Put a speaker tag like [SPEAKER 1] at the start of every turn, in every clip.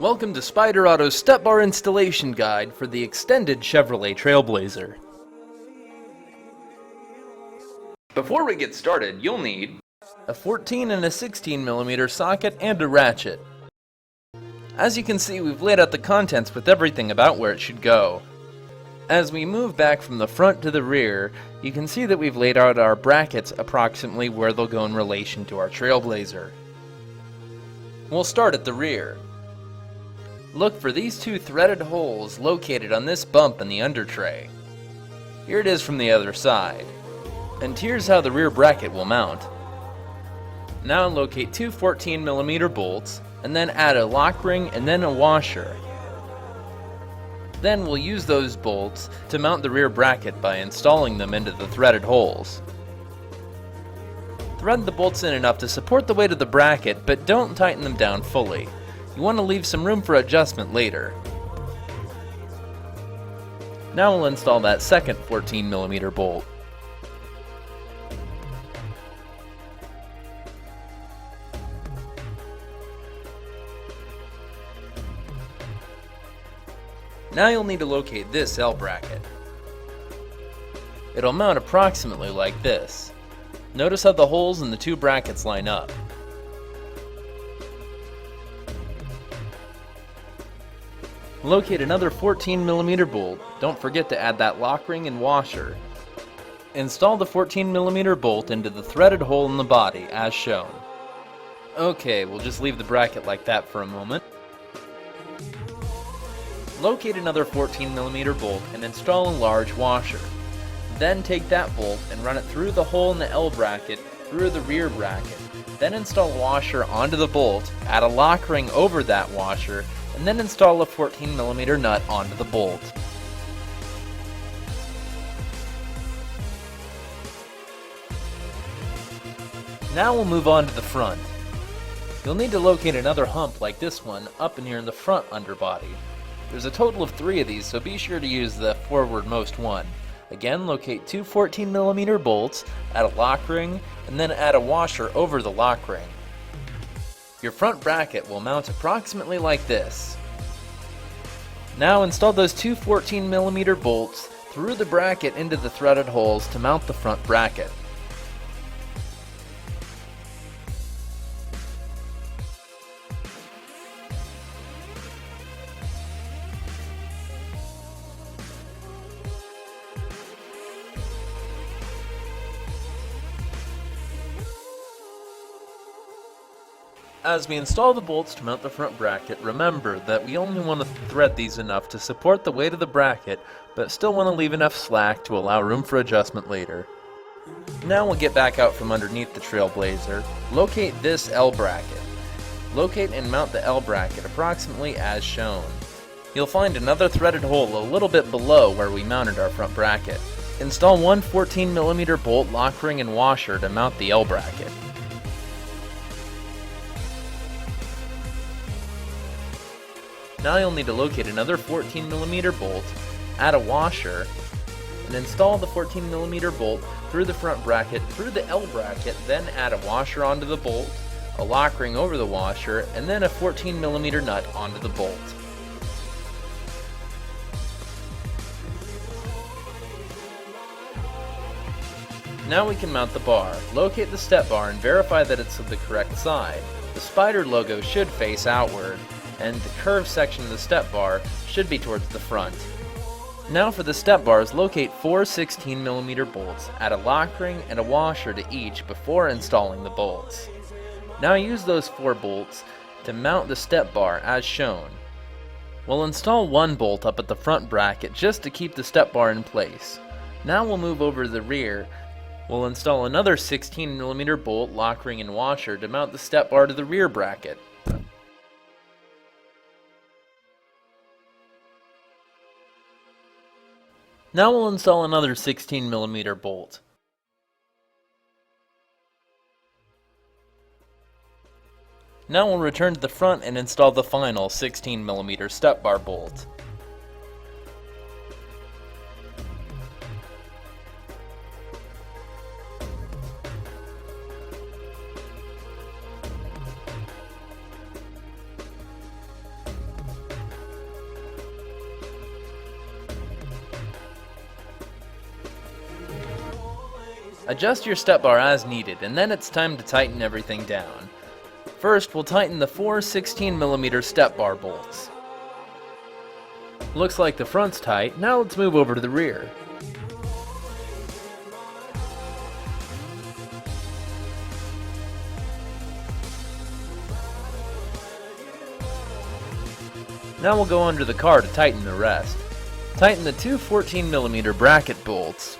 [SPEAKER 1] Welcome to Spyder Auto's step bar installation guide for the extended Chevrolet Trailblazer. Before we get started, you'll need a 14 and a 16mm socket and a ratchet. As you can see, we've laid out the contents with everything about where it should go. As we move back from the front to the rear, you can see that we've laid out our brackets approximately where they'll go in relation to our Trailblazer. We'll start at the rear. Look for these two threaded holes located on this bump in the under tray. Here it is from the other side. And here's how the rear bracket will mount. Now locate two 14mm bolts, and then add a lock ring and then a washer. Then we'll use those bolts to mount the rear bracket by installing them into the threaded holes. Thread the bolts in enough to support the weight of the bracket, but don't tighten them down fully. You want to leave some room for adjustment later. Now we'll install that second 14mm bolt. Now you'll need to locate this L bracket. It'll mount approximately like this. Notice how the holes in the two brackets line up. Locate another 14mm bolt. Don't forget to add that lock ring and washer. Install the 14mm bolt into the threaded hole in the body as shown. Okay, we'll just leave the bracket like that for a moment. Locate another 14mm bolt and install a large washer. Then take that bolt and run it through the hole in the L bracket through the rear bracket. Then install a washer onto the bolt, add a lock ring over that washer, and then install a 14mm nut onto the bolt. Now we'll move on to the front. You'll need to locate another hump like this one up in here in the front underbody. There's a total of 3 of these, so be sure to use the forwardmost one. Again, locate two 14mm bolts, add a lock ring, and then add a washer over the lock ring. Your front bracket will mount approximately like this. Now install those two 14mm bolts through the bracket into the threaded holes to mount the front bracket. As we install the bolts to mount the front bracket, remember that we only want to thread these enough to support the weight of the bracket, but still want to leave enough slack to allow room for adjustment later. Now we'll get back out from underneath the Trailblazer. Locate this L bracket. Locate and mount the L bracket approximately as shown. You'll find another threaded hole a little bit below where we mounted our front bracket. Install one 14mm bolt, lock ring, and washer to mount the L bracket. Now you'll need to locate another 14mm bolt, add a washer, and install the 14mm bolt through the front bracket, through the L bracket, then add a washer onto the bolt, a lock ring over the washer, and then a 14mm nut onto the bolt. Now we can mount the bar. Locate the step bar and verify that it's of the correct side. The Spyder logo should face outward, and the curved section of the step bar should be towards the front. Now for the step bars, locate 4 16mm bolts, add a lock ring and a washer to each before installing the bolts. Now use those 4 bolts to mount the step bar as shown. We'll install one bolt up at the front bracket just to keep the step bar in place. Now we'll move over to the rear. We'll install another 16mm bolt, lock ring, and washer to mount the step bar to the rear bracket. Now we'll install another 16mm bolt. Now we'll return to the front and install the final 16mm step bar bolt. Adjust your step bar as needed, and then it's time to tighten everything down. First, we'll tighten the 4 16mm step bar bolts. Looks like the front's tight, now let's move over to the rear. Now we'll go under the car to tighten the rest. Tighten the two 14mm bracket bolts.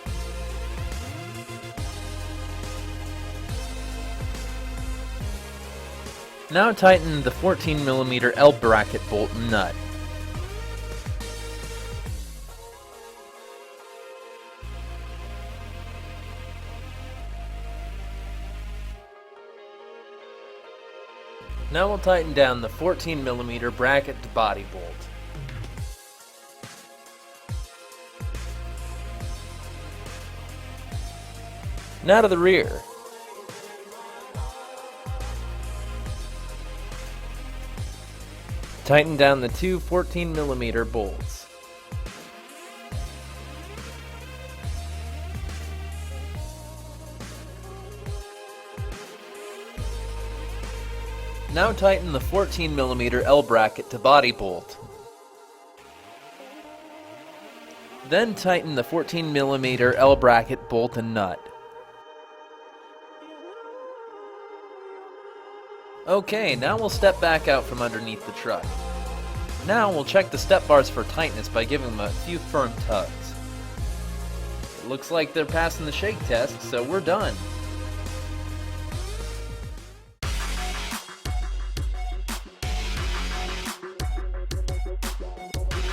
[SPEAKER 1] Now tighten the 14mm L bracket bolt and nut. Now we'll tighten down the 14mm bracket to body bolt. Now to the rear. Tighten down the two 14mm bolts. Now tighten the 14mm L bracket to body bolt. Then tighten the 14mm L bracket bolt and nut. Okay, now we'll step back out from underneath the truck. Now we'll check the step bars for tightness by giving them a few firm tugs. It looks like they're passing the shake test, so we're done.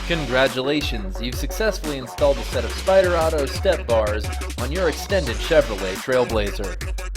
[SPEAKER 1] Congratulations, you've successfully installed a set of Spyder Auto step bars on your extended Chevrolet Trailblazer.